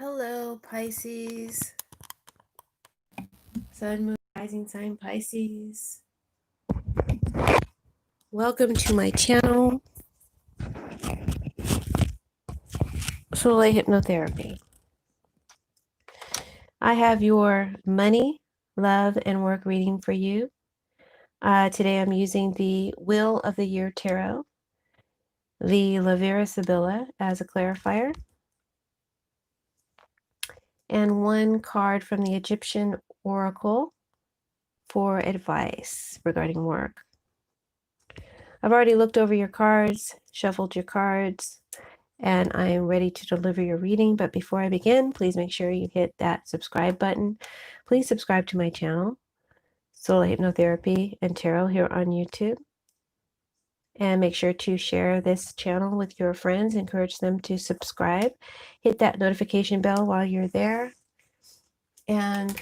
Hello, Pisces. Sun, Moon, Rising Sign, Pisces. Welcome to my channel, Soulight Hypnotherapy. I have your money, love, and work reading for you. Today I'm using the Wheel of the Year Tarot, the Lavera Sibilla as a clarifier, and one card from the Egyptian Oracle for advice regarding work. I've already looked over your cards, shuffled your cards, and I am ready to deliver your reading. But before I begin, please make sure you hit that subscribe button. Please subscribe to my channel, Soulight Hypnotherapy and Tarot, here on YouTube. And make sure to share this channel with your friends. Encourage them to subscribe. Hit that notification bell while you're there. And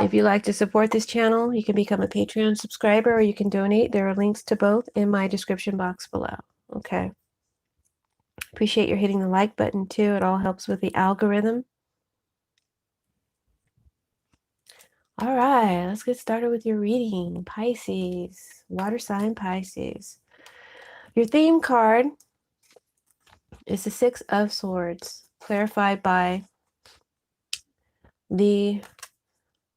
if you'd like to support this channel, you can become a Patreon subscriber or you can donate. There are links to both in my description box below. Okay. Appreciate your hitting the like button too. It all helps with the algorithm. All right, let's get started with your reading. Pisces, water sign Pisces. Your theme card is the Six of Swords, clarified by the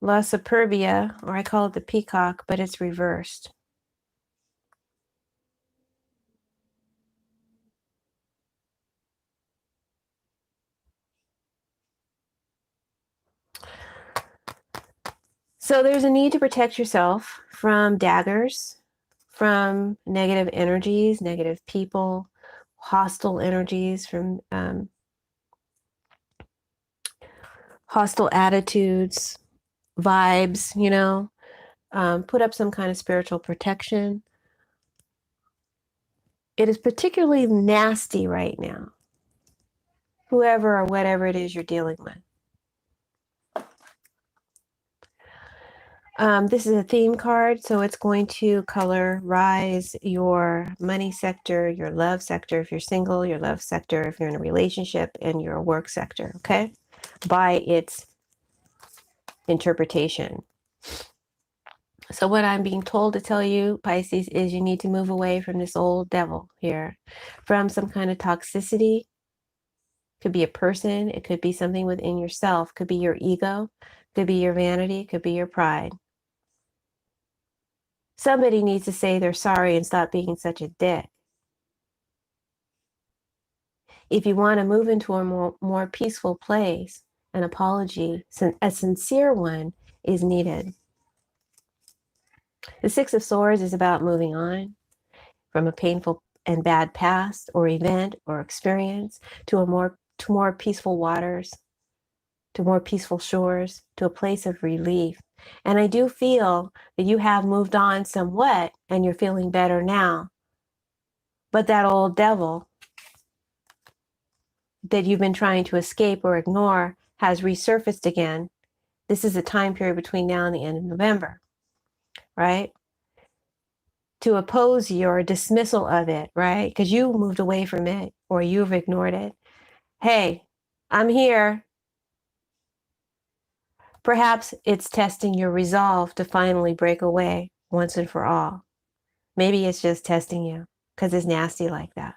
La Superbia, or I call it the Peacock, but it's reversed. So there's a need to protect yourself from daggers, from negative energies, negative people, hostile energies, from hostile attitudes, vibes, you know. Put up some kind of spiritual protection. It is particularly nasty right now, whoever or whatever it is you're dealing with. This is a theme card, so it's going to colorize your money sector, your love sector if you're single, your love sector if you're in a relationship, and your work sector, okay? By its interpretation. So what I'm being told to tell you, Pisces, is you need to move away from this old devil here, from some kind of toxicity. Could be a person, it could be something within yourself, could be your ego, could be your vanity, could be your pride. Somebody needs to say they're sorry and stop being such a dick. If you want to move into a more peaceful place, an apology, a sincere one, is needed. The Six of Swords is about moving on from a painful and bad past or event or experience to more peaceful waters, to more peaceful shores, to a place of relief. And I do feel that you have moved on somewhat and you're feeling better now. But that old devil that you've been trying to escape or ignore has resurfaced again. This is a time period between now and the end of November, right? To oppose your dismissal of it, right? Because you moved away from it or you've ignored it. Hey, I'm here. Perhaps it's testing your resolve to finally break away once and for all. Maybe it's just testing you because it's nasty like that.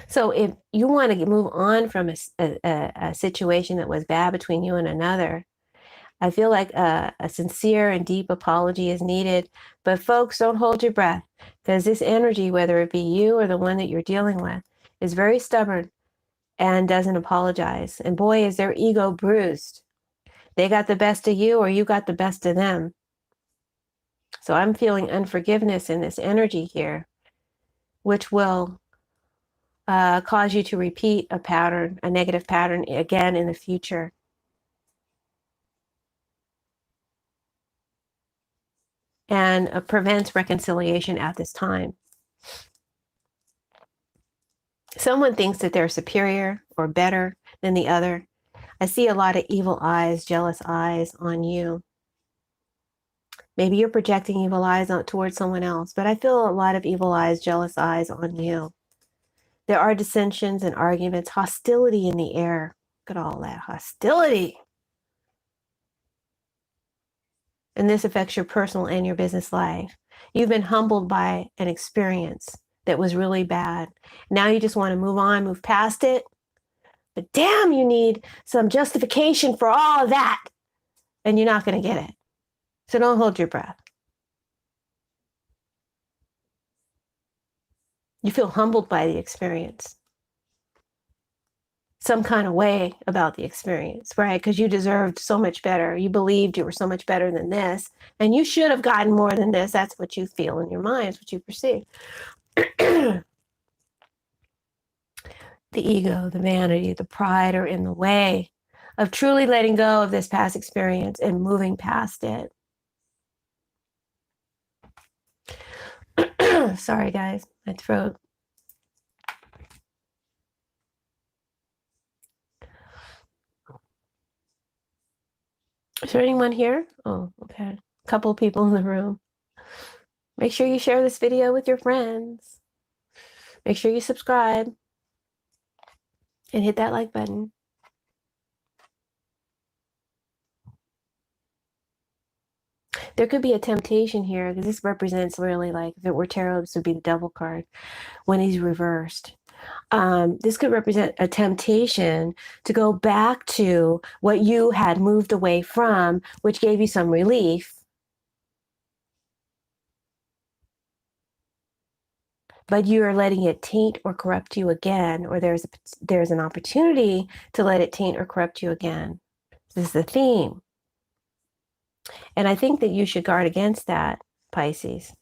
So if you want to move on from a situation that was bad between you and another, I feel like a sincere and deep apology is needed. But folks, don't hold your breath, because this energy, whether it be you or the one that you're dealing with, is very stubborn and doesn't apologize. And boy, is their ego bruised. They got the best of you or you got the best of them. So I'm feeling unforgiveness in this energy here, which will cause you to repeat a pattern, a negative pattern again in the future. And prevents reconciliation at this time. Someone thinks that they're superior or better than the other. I see a lot of evil eyes, jealous eyes on you. Maybe you're projecting evil eyes towards someone else, but I feel a lot of evil eyes, jealous eyes on you. There are dissensions and arguments, hostility in the air. Look at all that hostility. And this affects your personal and your business life. You've been humbled by an experience that was really bad. Now you just want to move on, move past it. But damn, you need some justification for all of that. And you're not going to get it. So don't hold your breath. You feel humbled by the experience. Some kind of way about the experience, right? Because you deserved so much better. You believed you were so much better than this. And you should have gotten more than this. That's what you feel in your mind. It's what you perceive. The ego, the vanity, the pride are in the way of truly letting go of this past experience and moving past it. Sorry, guys, my throat. Is there anyone here? Oh, okay. A couple of people in the room. Make sure you share this video with your friends. Make sure you subscribe and hit that like button. There could be a temptation here because this represents really, like, if it were tarot, this would be the devil card when he's reversed. This could represent a temptation to go back to what you had moved away from, which gave you some relief. But you are letting it taint or corrupt you again, or there's an opportunity to let it taint or corrupt you again. This is the theme. And I think that you should guard against that, Pisces.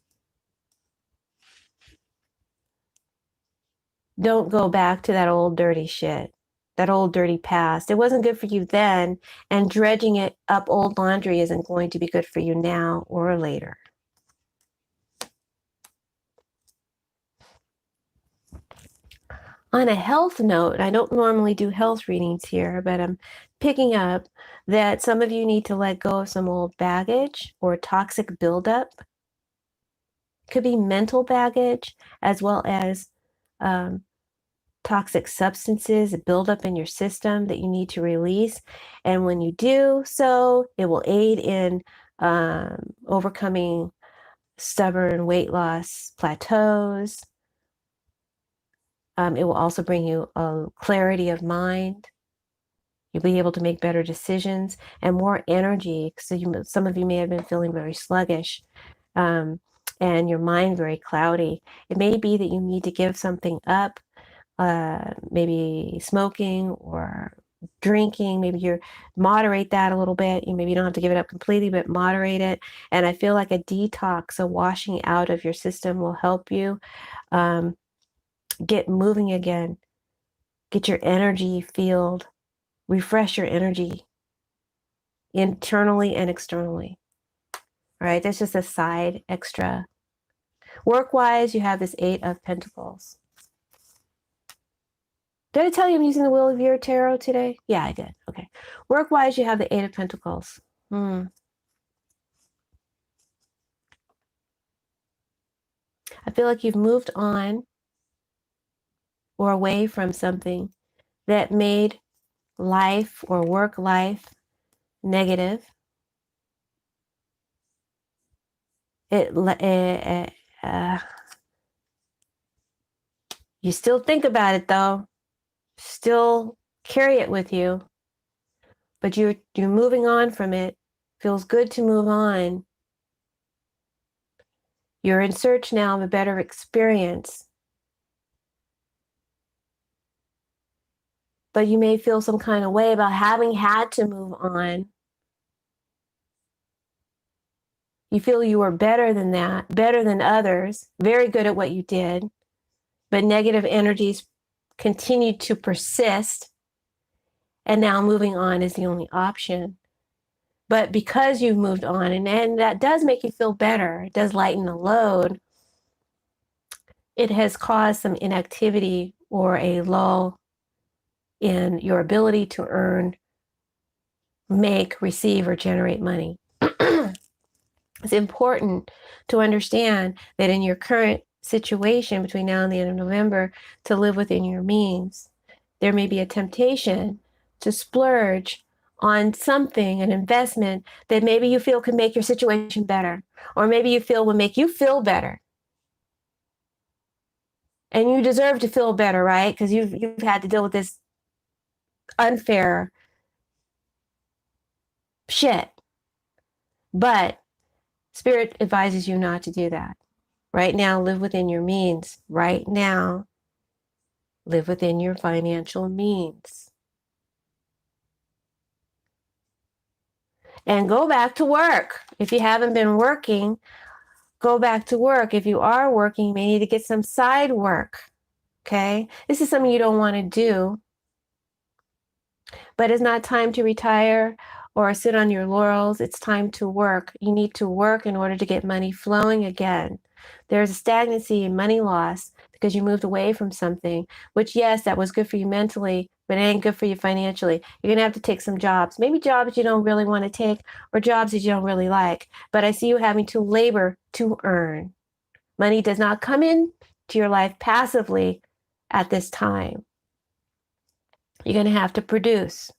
Don't go back to that old dirty shit, that old dirty past. It wasn't good for you then, and dredging it up old laundry isn't going to be good for you now or later. On a health note, I don't normally do health readings here, but I'm picking up that some of you need to let go of some old baggage or toxic buildup. Could be mental baggage as well as toxic substances build up in your system that you need to release. And when you do so, it will aid in overcoming stubborn weight loss plateaus. It will also bring you a clarity of mind. You'll be able to make better decisions and more energy. So some of you may have been feeling very sluggish and your mind very cloudy. It may be that you need to give something up, maybe smoking or drinking. Maybe you moderate that a little bit. Maybe you don't have to give it up completely, but moderate it. And I feel like a detox, a washing out of your system will help you get moving again, get your energy field, refresh your energy internally and externally. All right, that's just a side extra. Work-wise, you have this 8 of Pentacles. Did I tell you I'm using the Wheel of Year Tarot today? Yeah, I did. Okay. Work-wise, you have the 8 of Pentacles. I feel like you've moved on or away from something that made life or work life negative. You still think about it though, still carry it with you, but you're moving on from it. Feels good to move on. You're in search now of a better experience. But you may feel some kind of way about having had to move on. You feel you were better than that, better than others, very good at what you did, but negative energies continued to persist, and now moving on is the only option. But because you've moved on, and that does make you feel better, it does lighten the load, it has caused some inactivity or a lull in your ability to earn, make, receive, or generate money. It's important to understand that in your current situation between now and the end of November, to live within your means. There may be a temptation to splurge on something, an investment that maybe you feel could make your situation better, or maybe you feel will make you feel better. And you deserve to feel better, right? Because you've had to deal with this unfair shit. But Spirit advises you not to do that. Right now, live within your means. Right now, live within your financial means. And go back to work. If you haven't been working, go back to work. If you are working, you may need to get some side work. Okay? This is something you don't want to do, but it's not time to retire or sit on your laurels. It's time to work. You need to work in order to get money flowing again. There's a stagnancy and money loss because you moved away from something, which, yes, that was good for you mentally, but it ain't good for you financially. You're going to have to take some jobs, maybe jobs you don't really want to take or jobs that you don't really like. But I see you having to labor to earn. Money does not come in to your life passively at this time. You're going to have to produce.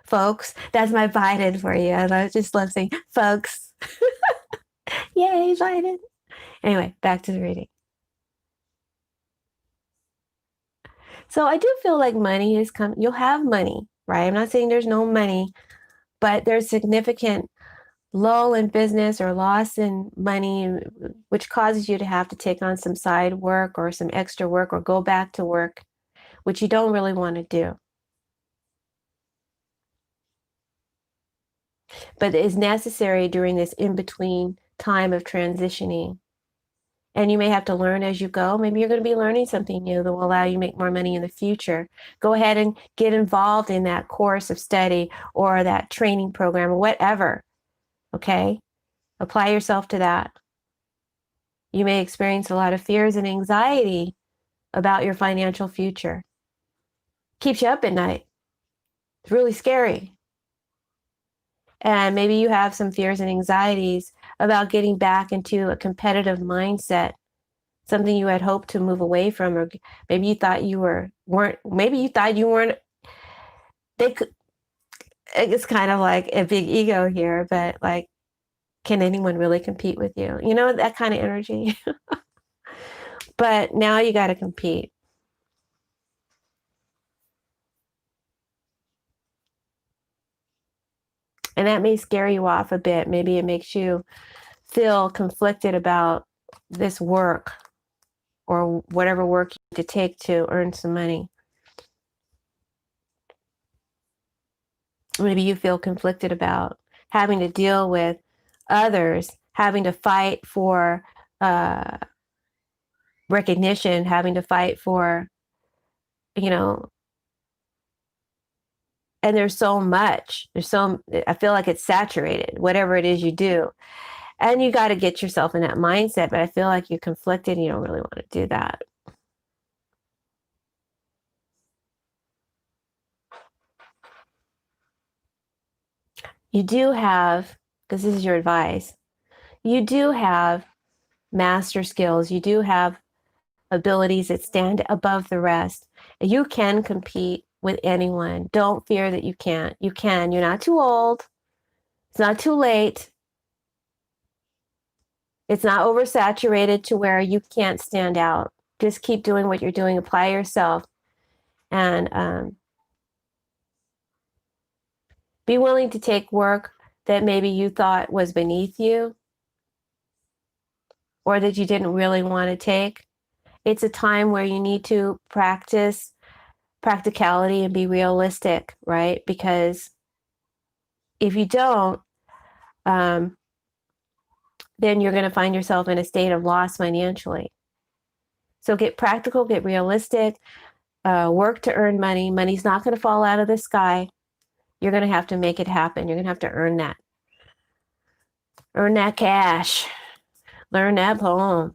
Folks, that's my Biden for you. I just love saying folks. Yay, Biden. Anyway, back to the reading. So I do feel like money is coming. You'll have money, right? I'm not saying there's no money, but there's significant lull in business or loss in money, which causes you to have to take on some side work or some extra work or go back to work, which you don't really want to do. But it is necessary during this in-between time of transitioning. And you may have to learn as you go. Maybe you're going to be learning something new that will allow you to make more money in the future. Go ahead and get involved in that course of study or that training program or whatever. Okay? Apply yourself to that. You may experience a lot of fears and anxiety about your financial future. Keeps you up at night. It's really scary. And maybe you have some fears and anxieties about getting back into a competitive mindset, something you had hoped to move away from, or maybe you thought you weren't, maybe you thought you weren't, they could, it's kind of like a big ego here, but like, can anyone really compete with you? You know, that kind of energy. But now you got to compete. And that may scare you off a bit. Maybe it makes you feel conflicted about this work or whatever work you need to take to earn some money. Maybe you feel conflicted about having to deal with others, having to fight for recognition, having to fight for, you know, and there's so much. I feel like it's saturated, whatever it is you do. And you got to get yourself in that mindset, but I feel like you're conflicted and you don't really want to do that. You do have, because this is your advice, you do have master skills. You do have abilities that stand above the rest. You can compete with anyone. Don't fear that you can't. You can. You're not too old. It's not too late. It's not oversaturated to where you can't stand out. Just keep doing what you're doing. Apply yourself. And be willing to take work that maybe you thought was beneath you or that you didn't really want to take. It's a time where you need to practice practicality and be realistic, right? Because if you don't, then you're going to find yourself in a state of loss financially. So get practical, get realistic, work to earn money. Money's not going to fall out of the sky. You're going to have to make it happen. You're going to have to earn that. Earn that cash. Learn that poem.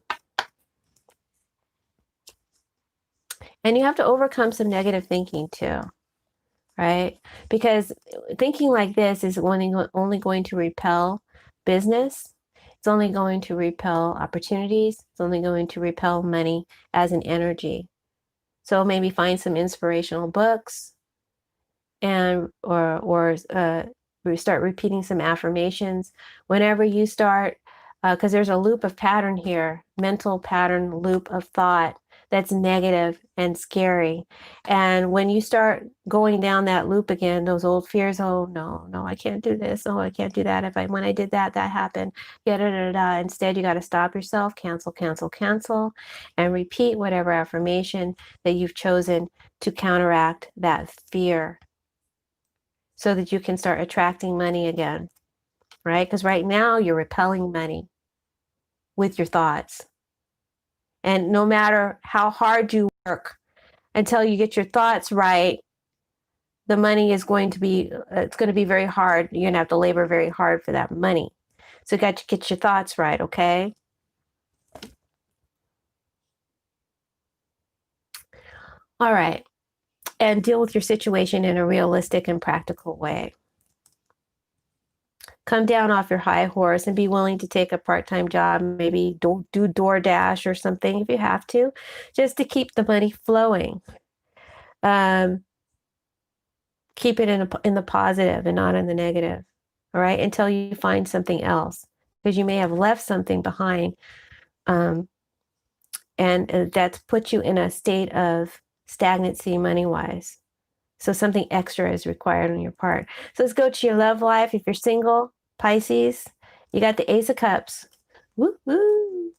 And you have to overcome some negative thinking too, right? Because thinking like this is only going to repel business. It's only going to repel opportunities. It's only going to repel money as an energy. So maybe find some inspirational books and we start repeating some affirmations whenever you start, because there's a loop of pattern here, mental pattern loop of thought that's negative and scary. And when you start going down that loop again, those old fears, oh no, I can't do this, oh I can't do that, when I did that happened, instead you got to stop yourself, cancel, and repeat whatever affirmation that you've chosen to counteract that fear, so that you can start attracting money again, right? Because right now you're repelling money with your thoughts. And no matter how hard you work until you get your thoughts right, the money is going to be, it's going to be very hard. You're going to have to labor very hard for that money. So you got to get your thoughts right, okay? All right. And deal with your situation in a realistic and practical way. Come down off your high horse and be willing to take a part-time job, maybe do DoorDash or something if you have to, just to keep the money flowing. Keep it in the positive and not in the negative, all right, until you find something else, because you may have left something behind, and that's put you in a state of stagnancy money-wise. So something extra is required on your part. So let's go to your love life. If you're single, Pisces, you got the Ace of Cups. Woo woo.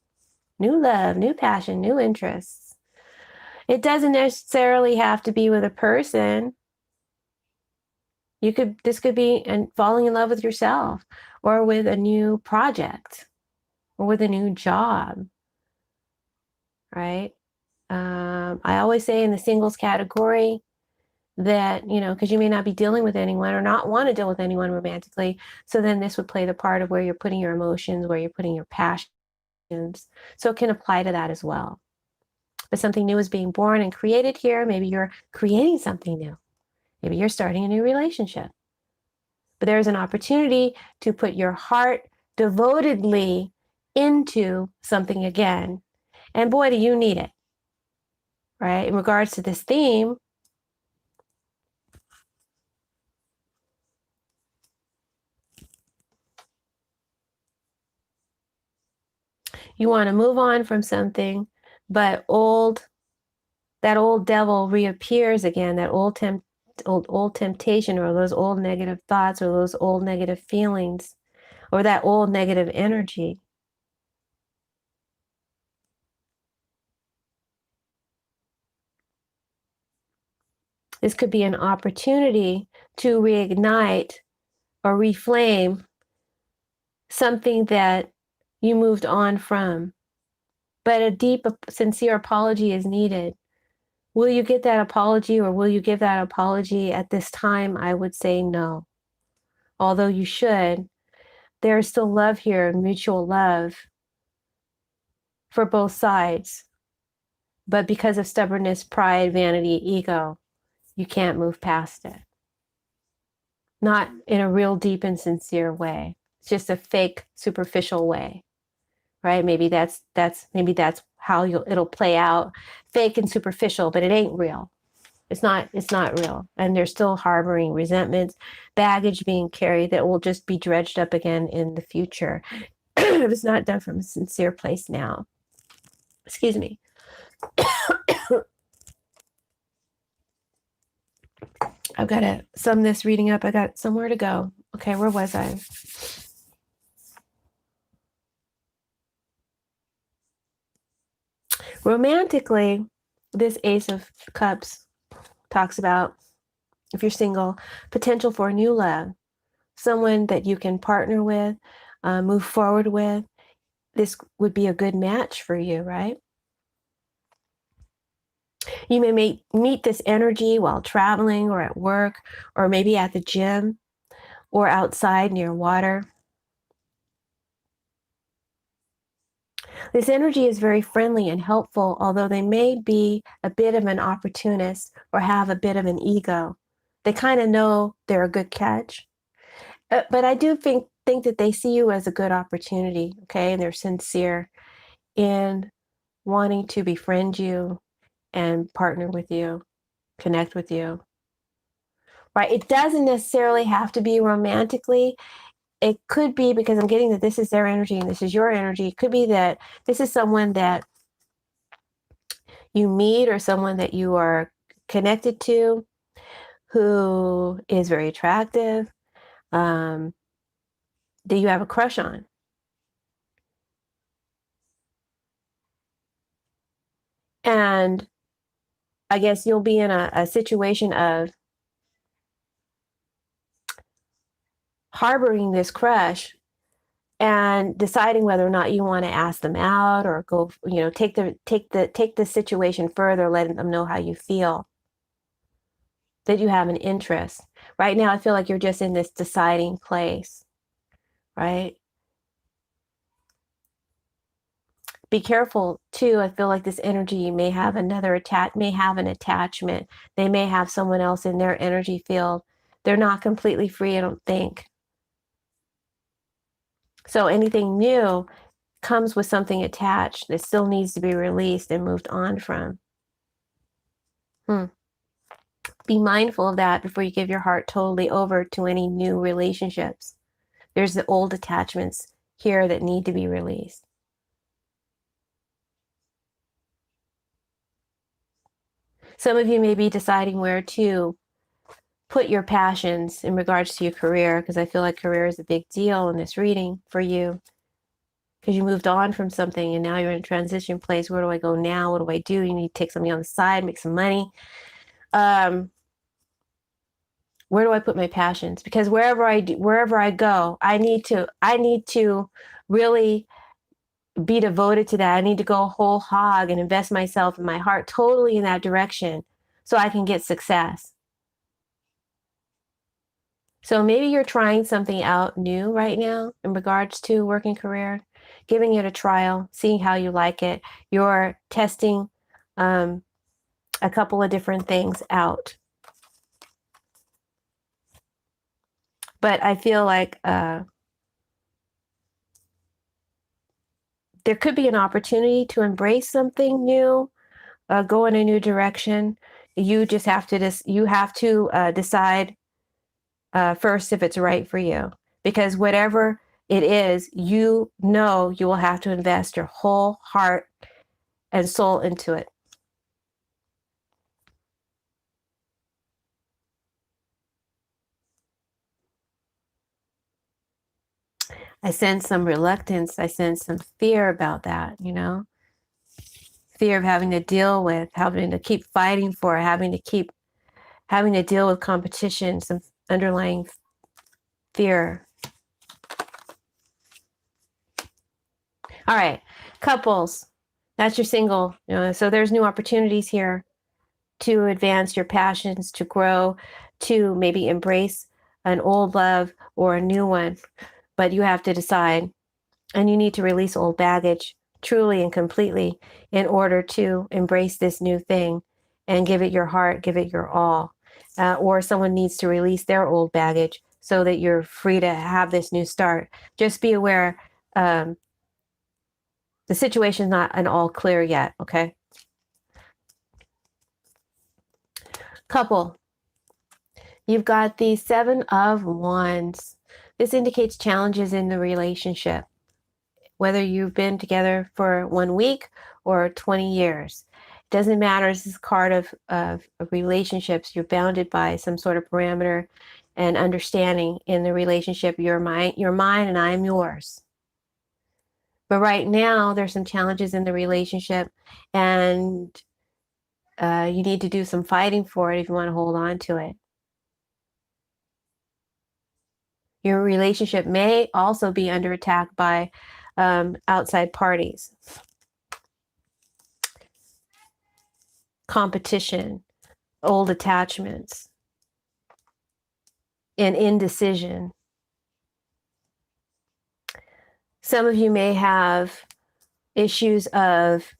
New love, new passion, new interests. It doesn't necessarily have to be with a person. This could be falling in love with yourself, or with a new project, or with a new job, right? I always say in the singles category that, because you may not be dealing with anyone or not want to deal with anyone romantically. So then this would play the part of where you're putting your emotions, where you're putting your passions. So it can apply to that as well. But something new is being born and created here. Maybe you're creating something new. Maybe you're starting a new relationship. But there's an opportunity to put your heart devotedly into something again. And boy, do you need it, right? In regards to this theme, you want to move on from something, but that old devil reappears again, that old temptation, or those old negative thoughts, or those old negative feelings, or that old negative energy. This could be an opportunity to reignite or reflame something that you moved on from. But a deep, sincere apology is needed. Will you get that apology, or will you give that apology at this time? I would say no. Although you should, there is still love here, mutual love for both sides. But because of stubbornness, pride, vanity, ego, you can't move past it. Not in a real deep and sincere way. It's just a fake, superficial way, right? Maybe that's how it'll play out, fake and superficial, but it ain't real. It's not real. And they're still harboring resentments, baggage being carried that will just be dredged up again in the future if it's not done from a sincere place now. Excuse me. I've got to sum this reading up. I got somewhere to go. Okay, where was I? Romantically, this Ace of Cups talks about, if you're single, potential for a new love, someone that you can partner with, move forward with. This would be a good match for you, right? You may meet this energy while traveling, or at work, or maybe at the gym, or outside near water. This energy is very friendly and helpful, although they may be a bit of an opportunist or have a bit of an ego. They kind of know they're a good catch. But I do think think that they see you as a good opportunity, okay? And they're sincere in wanting to befriend you and partner with you, connect with you, right? It doesn't necessarily have to be romantically. It could be, because I'm getting that this is their energy and this is your energy. It could be that this is someone that you meet or someone that you are connected to who is very attractive, um, that you have a crush on. And I guess you'll be in a situation of harboring this crush and deciding whether or not you want to ask them out or go, take the situation further, letting them know how you feel, that you have an interest. Right now, I feel like you're just in this deciding place, right? Be careful too. I feel like this energy may have may have an attachment. They may have someone else in their energy field. They're not completely free, I don't think. So anything new comes with something attached that still needs to be released and moved on from. Be mindful of that before you give your heart totally over to any new relationships. There's the old attachments here that need to be released. Some of you may be deciding where to put your passions in regards to your career, because I feel like career is a big deal in this reading for you, because you moved on from something and now you're in a transition place. Where do I go now? What do I do? You need to take something on the side, make some money. Where do I put my passions? Because wherever I go, I need to really be devoted to that. I need to go whole hog and invest myself and my heart totally in that direction so I can get success. So maybe you're trying something out new right now in regards to working career, giving it a trial, seeing how you like it. You're testing a couple of different things out. But I feel like there could be an opportunity to embrace something new, go in a new direction. You just have to decide first if it's right for you, because whatever it is, you will have to invest your whole heart and soul into it. I sense some reluctance. I sense some fear about that, fear of having to deal with, having to keep fighting for, having to deal with competition, some underlying fear. All right, couples, that's your single. So there's new opportunities here to advance your passions, to grow, to maybe embrace an old love or a new one. But you have to decide, and you need to release old baggage truly and completely in order to embrace this new thing and give it your heart, give it your all. Or someone needs to release their old baggage so that you're free to have this new start. Just be aware, the situation's not an all clear yet, okay? Couple, you've got the 7 of Wands. This indicates challenges in the relationship, whether you've been together for 1 week or 20 years. It doesn't matter. This is a card of relationships. You're bounded by some sort of parameter and understanding in the relationship. You're mine, and I am yours. But right now, there's some challenges in the relationship, and you need to do some fighting for it if you want to hold on to it. Your relationship may also be under attack by outside parties. Competition, old attachments, and indecision. Some of you may have issues of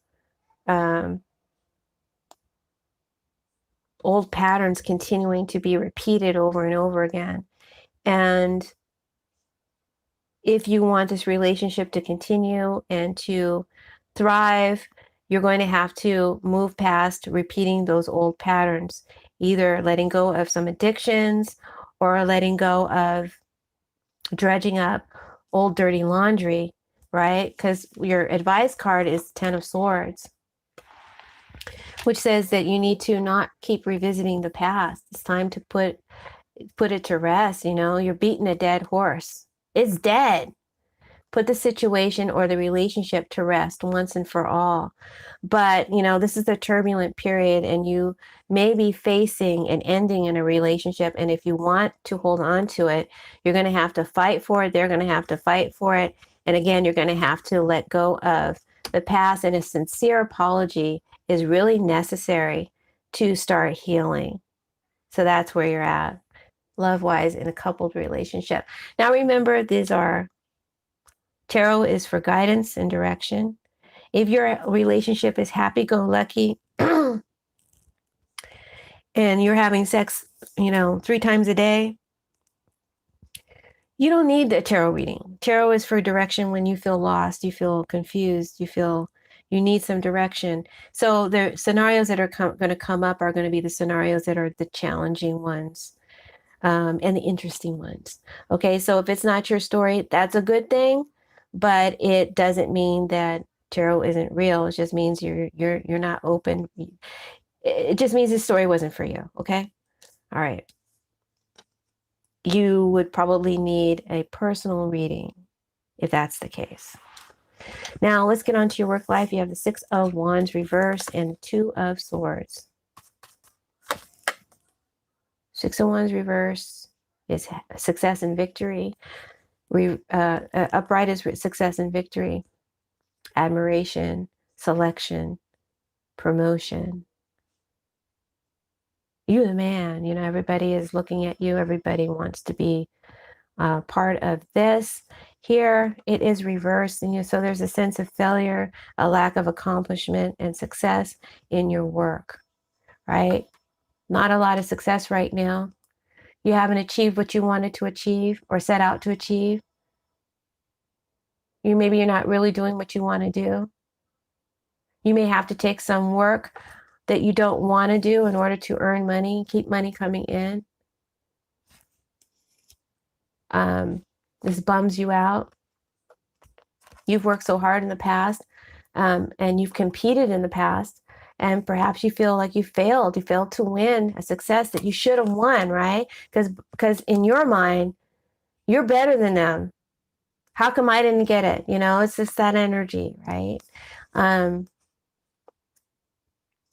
old patterns continuing to be repeated over and over again. And if you want this relationship to continue and to thrive, you're going to have to move past repeating those old patterns, either letting go of some addictions or letting go of dredging up old dirty laundry, right? Because your advice card is 10 of Swords, which says that you need to not keep revisiting the past. It's time to put it to rest. You're beating a dead horse. It's dead. Put the situation or the relationship to rest once and for all. But, this is a turbulent period, and you may be facing an ending in a relationship. And if you want to hold on to it, you're going to have to fight for it. They're going to have to fight for it. And again, you're going to have to let go of the past. And a sincere apology is really necessary to start healing. So that's where you're at, love-wise, in a coupled relationship. Now, remember, tarot is for guidance and direction. If your relationship is happy-go-lucky and you're having sex, 3 times a day, you don't need the tarot reading. Tarot is for direction when you feel lost, you feel confused, you feel you need some direction. So the scenarios that are going to come up are going to be the scenarios that are the challenging ones. And the interesting ones. Okay, so if it's not your story, that's a good thing, but it doesn't mean that tarot isn't real. It just means you're not open. It just means this story wasn't for you. Okay, all right. You would probably need a personal reading if that's the case. Now let's get on to your work life. You have the 6 of Wands reverse and the 2 of Swords. 6 of Wands reverse is success and victory. Upright is success and victory, admiration, selection, promotion. You're the man. Everybody is looking at you. Everybody wants to be part of this. Here it is reversed, and so there's a sense of failure, a lack of accomplishment and success in your work, right? Not a lot of success right now. You haven't achieved what you wanted to achieve or set out to achieve. Maybe you're not really doing what you want to do. You may have to take some work that you don't want to do in order to earn money, keep money coming in. This bums you out. You've worked so hard in the past, and you've competed in the past, and perhaps you feel like you failed. You failed to win a success that you should have won, right? Because in your mind, you're better than them. How come I didn't get it? It's just that energy, right?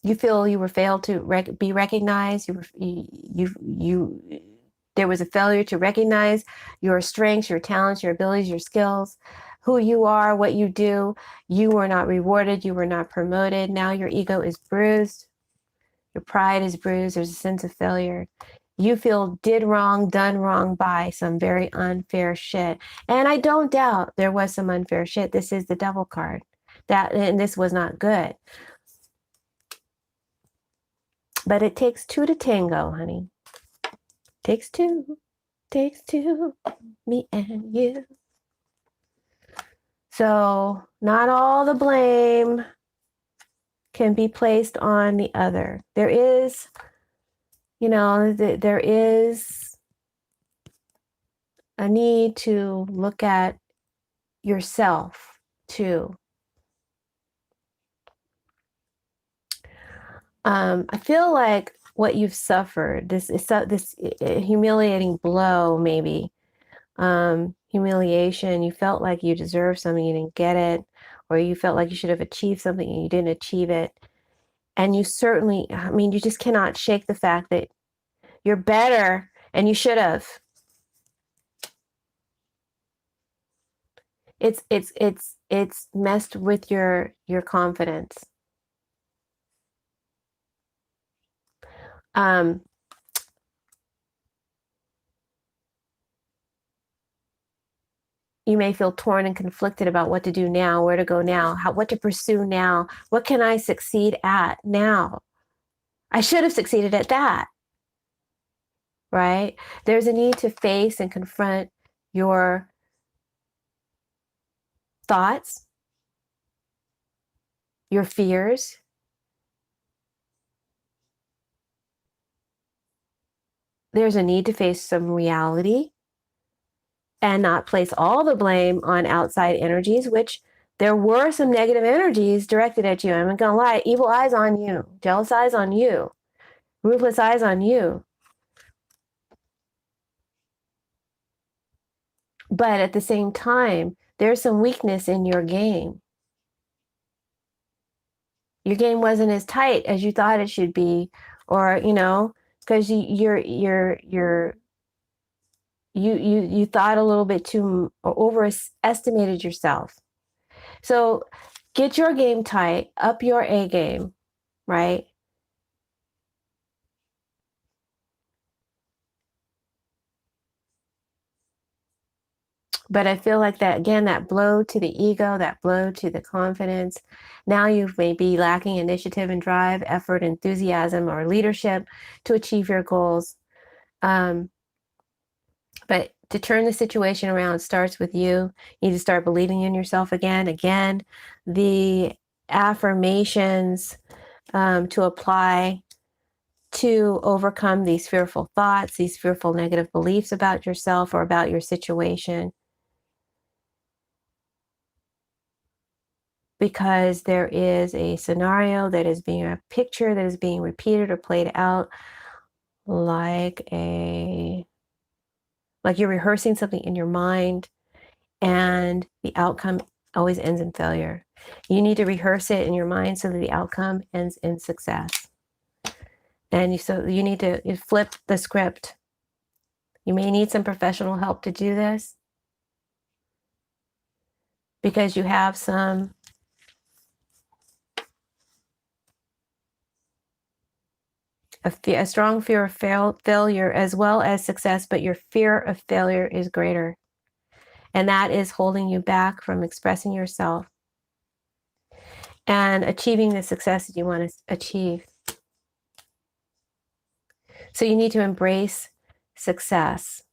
You feel you were failed to be recognized. There was a failure to recognize your strengths, your talents, your abilities, your skills, who you are, what you do. You were not rewarded. You were not promoted. Now your ego is bruised. Your pride is bruised. There's a sense of failure. You feel done wrong by some very unfair shit. And I don't doubt there was some unfair shit. This is the Devil card. And this was not good. But it takes 2 to tango, honey. Takes two, me and you. So not all the blame can be placed on the other. There is, there is a need to look at yourself too. I feel like what you've suffered, this humiliating blow, maybe, humiliation, you felt like you deserved something, you didn't get it, or you felt like you should have achieved something and you didn't achieve it. And you certainly, you just cannot shake the fact that you're better and you should have. It's messed with your confidence. You may feel torn and conflicted about what to do now, where to go now, what to pursue now. What can I succeed at now? I should have succeeded at that, right? There's a need to face and confront your thoughts, your fears, there's a need to face some reality and not place all the blame on outside energies, which there were some negative energies directed at you. I'm not gonna lie, evil eyes on you, jealous eyes on you, ruthless eyes on you. But at the same time, there's some weakness in your game. Your game wasn't as tight as you thought it should be, or because you thought a little bit too, or overestimated yourself. So get your game tight, up your A game, right? But I feel like that, again, that blow to the ego, that blow to the confidence. Now you may be lacking initiative and drive, effort, enthusiasm, or leadership to achieve your goals. But to turn the situation around starts with you. You need to start believing in yourself again. Again, the affirmations to apply to overcome these fearful thoughts, these fearful negative beliefs about yourself or about your situation. Because there is a scenario that is being a picture that is being repeated or played out like you're rehearsing something in your mind, and the outcome always ends in failure. You need to rehearse it in your mind so that the outcome ends in success. And so you need to flip the script. You may need some professional help to do this because you have a strong fear of failure as well as success, but your fear of failure is greater. And that is holding you back from expressing yourself and achieving the success that you want to achieve. So you need to embrace success.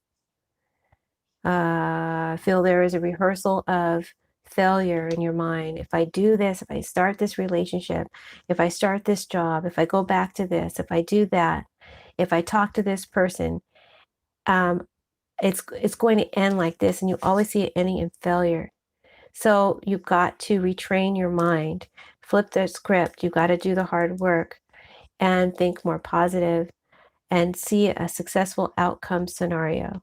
Feel there is a rehearsal of failure in your mind. If I do this, if I start this relationship, if I start this job, if I go back to this, if I do that, if I talk to this person, it's going to end like this, and you always see it ending in failure. So you've got to retrain your mind, flip the script. You've got to do the hard work and think more positive and see a successful outcome scenario.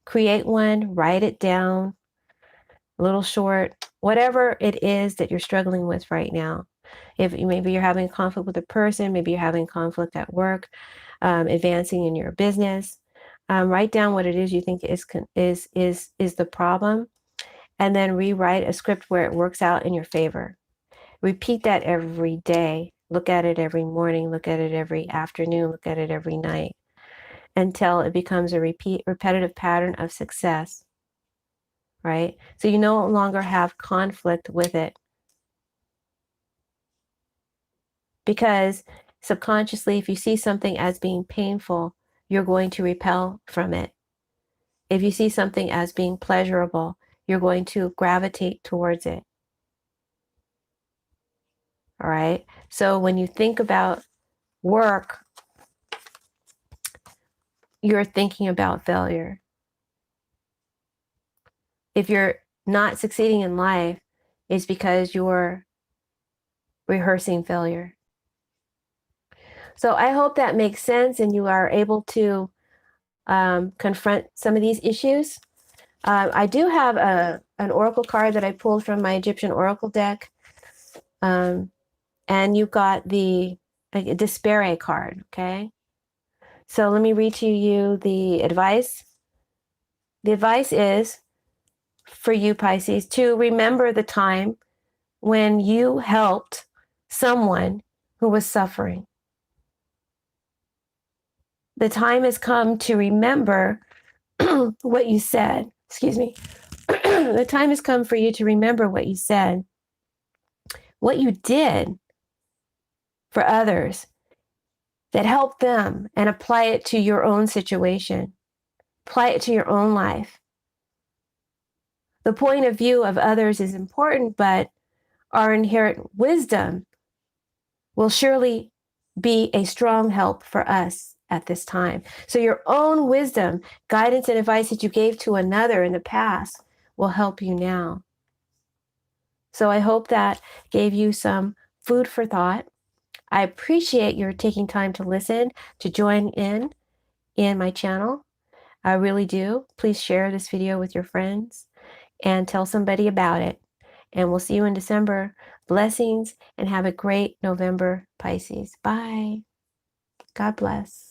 Create one, write it down, a little short, whatever it is that you're struggling with right now. If maybe you're having conflict with a person, maybe you're having conflict at work, advancing in your business, write down what it is you think is the problem, and then rewrite a script where it works out in your favor. Repeat that every day. Look at it every morning. Look at it every afternoon. Look at it every night until it becomes a repetitive pattern of success, right? So you no longer have conflict with it. Because subconsciously, if you see something as being painful, you're going to repel from it. If you see something as being pleasurable, you're going to gravitate towards it. All right. So when you think about work, you're thinking about failure. If you're not succeeding in life, it's because you're rehearsing failure. So I hope that makes sense and you are able to confront some of these issues. I do have an oracle card that I pulled from my Egyptian oracle deck. And you've got the Despair card, okay? So let me read to you the advice. The advice is for you, Pisces, to remember the time when you helped someone who was suffering. The time has come to remember what you said. Excuse me. The time has come for you to remember what you said, what you did for others that helped them, and apply it to your own situation. Apply it to your own life. The point of view of others is important, but our inherent wisdom will surely be a strong help for us at this time. So your own wisdom, guidance, and advice that you gave to another in the past will help you now. So I hope that gave you some food for thought. I appreciate your taking time to listen, to join in my channel. I really do. Please share this video with your friends and tell somebody about it. And we'll see you in December. Blessings and have a great November, Pisces. Bye. God bless.